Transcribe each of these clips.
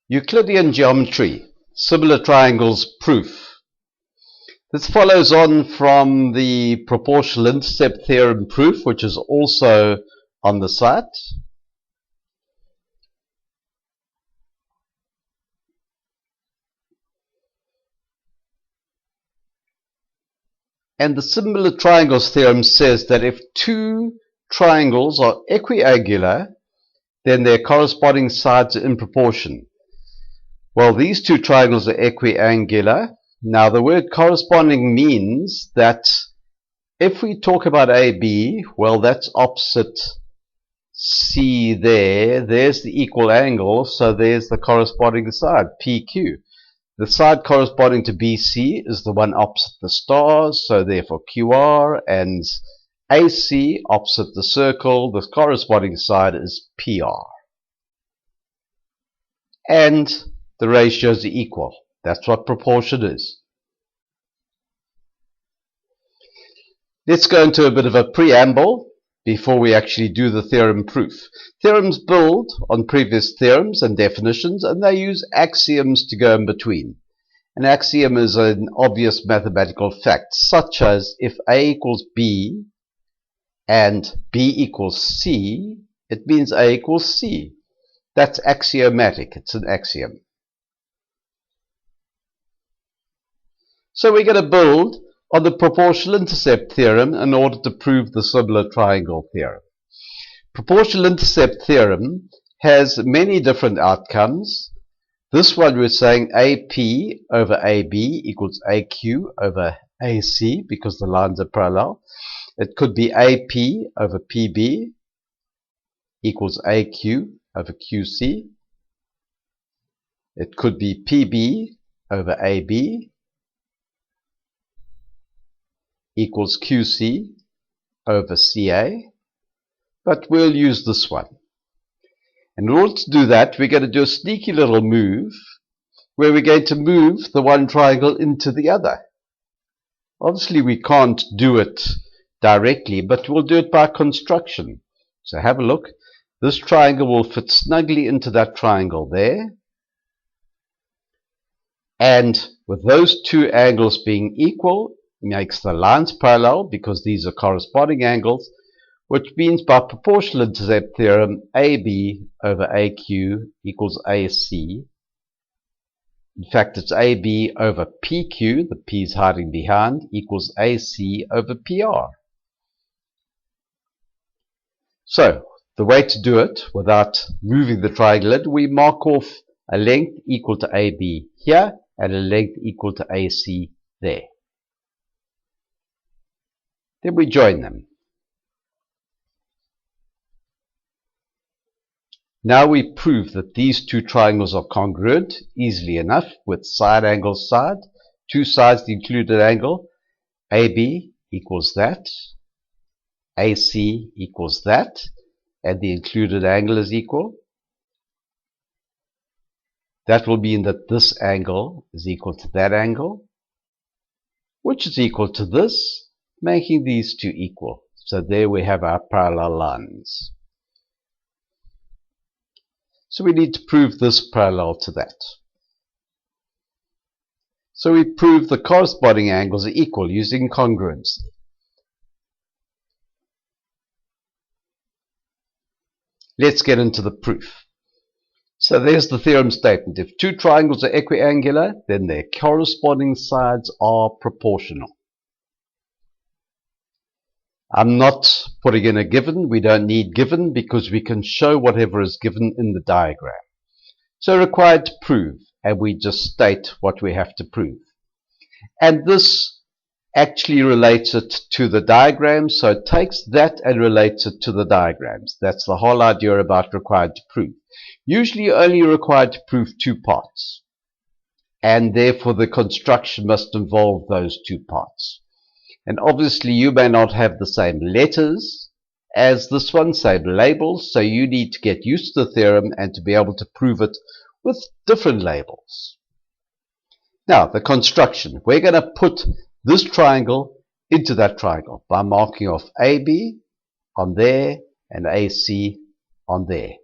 Euclidean geometry, similar triangles proof. This follows on from the proportional intercept theorem proof, which is also on the site. And the similar triangles theorem says that if two triangles are equiangular, then their corresponding sides are in proportion. Well, these two triangles are equiangular. Now, the word corresponding means that if we talk about AB, well, that's opposite C there. There's the equal angle, so there's the corresponding side, PQ. The side corresponding to BC is the one opposite the stars, so therefore QR, and AC opposite the circle, the corresponding side is PR. And the ratios are equal. That's what proportion is. Let's go into a bit of a preamble before we actually do the theorem proof. Theorems build on previous theorems and definitions, and they use axioms to go in between. An axiom is an obvious mathematical fact, such as if A equals B and B equals C, it means A equals C. That's axiomatic. It's an axiom. So we're going to build on the proportional intercept theorem in order to prove the similar triangle theorem. Proportional intercept theorem has many different outcomes. This one we're saying AP over AB equals AQ over AC because the lines are parallel. It could be AP over PB equals AQ over QC. It could be PB over AB equals QC over CA, but we'll use this one. In order to do that, we're going to do a sneaky little move where we're going to move the one triangle into the other. Obviously, we can't do it directly, but we'll do it by construction. So have a look. This triangle will fit snugly into that triangle there. And with those two angles being equal, makes the lines parallel because these are corresponding angles, which means by proportional intercept theorem, AB over AQ equals AC. In fact, it's AB over PQ, the P is hiding behind, equals AC over PR. So, the way to do it without moving the triangle, we mark off a length equal to AB here and a length equal to AC there. Then we join them. Now we prove that these two triangles are congruent easily enough with side angle side, two sides the included angle, AB equals that, AC equals that, and the included angle is equal. That will mean that this angle is equal to that angle, which is equal to this, making these two equal. So there we have our parallel lines. So we need to prove this parallel to that. So we prove the corresponding angles are equal using congruence. Let's get into the proof. So there's the theorem statement. If two triangles are equiangular, then their corresponding sides are proportional. I'm not putting in a given. We don't need given because we can show whatever is given in the diagram. So required to prove, and we just state what we have to prove. And this actually relates it to the diagram, so it takes that and relates it to the diagrams. That's the whole idea about required to prove. Usually only required to prove two parts, and therefore the construction must involve those two parts. And obviously you may not have the same letters as this one, same labels, so you need to get used to the theorem and to be able to prove it with different labels. Now, the construction. We're going to put this triangle into that triangle by marking off AB on there and AC on there.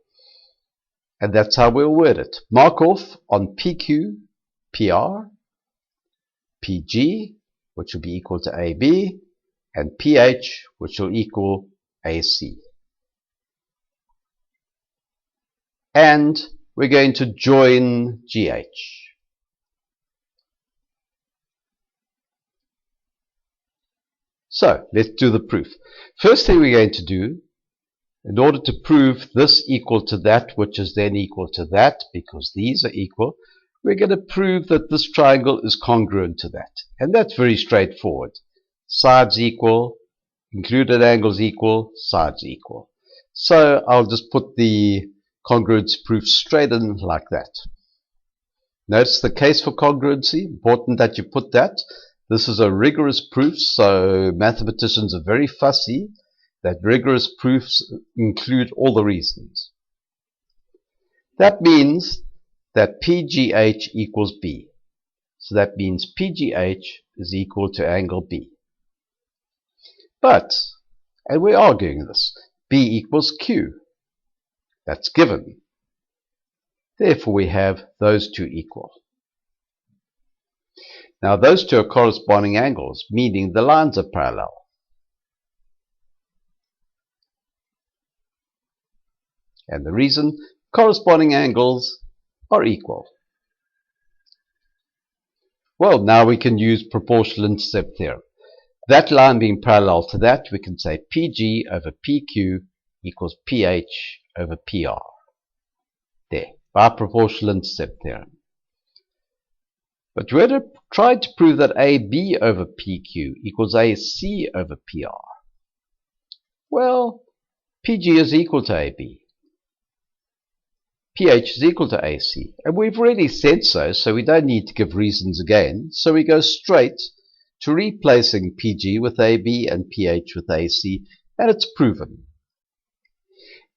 And that's how we'll word it. Mark off on PQ, PR, PG, which will be equal to AB, and PH, which will equal AC. And we're going to join GH. So let's do the proof. First thing we're going to do, in order to prove this equal to that, which is then equal to that, because these are equal, we're going to prove that this triangle is congruent to that. And that's very straightforward. Sides equal, included angles equal, sides equal. So I'll just put the congruence proof straight in like that. Notice the case for congruency, important that you put that. This is a rigorous proof, so mathematicians are very fussy that rigorous proofs include all the reasons. That means that PGH equals B. So that means PGH is equal to angle B. But, and we're arguing this, B equals Q. That's given. Therefore we have those two equal. Now those two are corresponding angles, meaning the lines are parallel. And the reason, corresponding angles are equal. Well, now we can use proportional intercept theorem. That line being parallel to that, we can say PG over PQ equals PH over PR. There, by proportional intercept theorem. But we're going to try to prove that AB over PQ equals AC over PR. Well, PG is equal to AB. PH is equal to AC. And we've already said so, so we don't need to give reasons again. So we go straight to replacing PG with AB and PH with AC, and it's proven.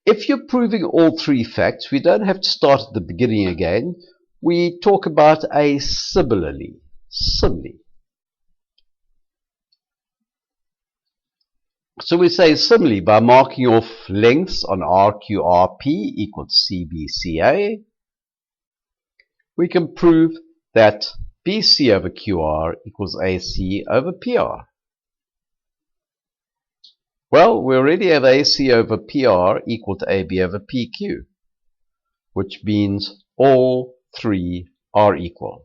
If you're proving all three facts, we don't have to start at the beginning again. We talk about a simile. So we say simile by marking off lengths on RQRP equal to CBCA. We can prove that BC over QR equals AC over PR. Well, we already have AC over PR equal to AB over PQ, which means all three are equal.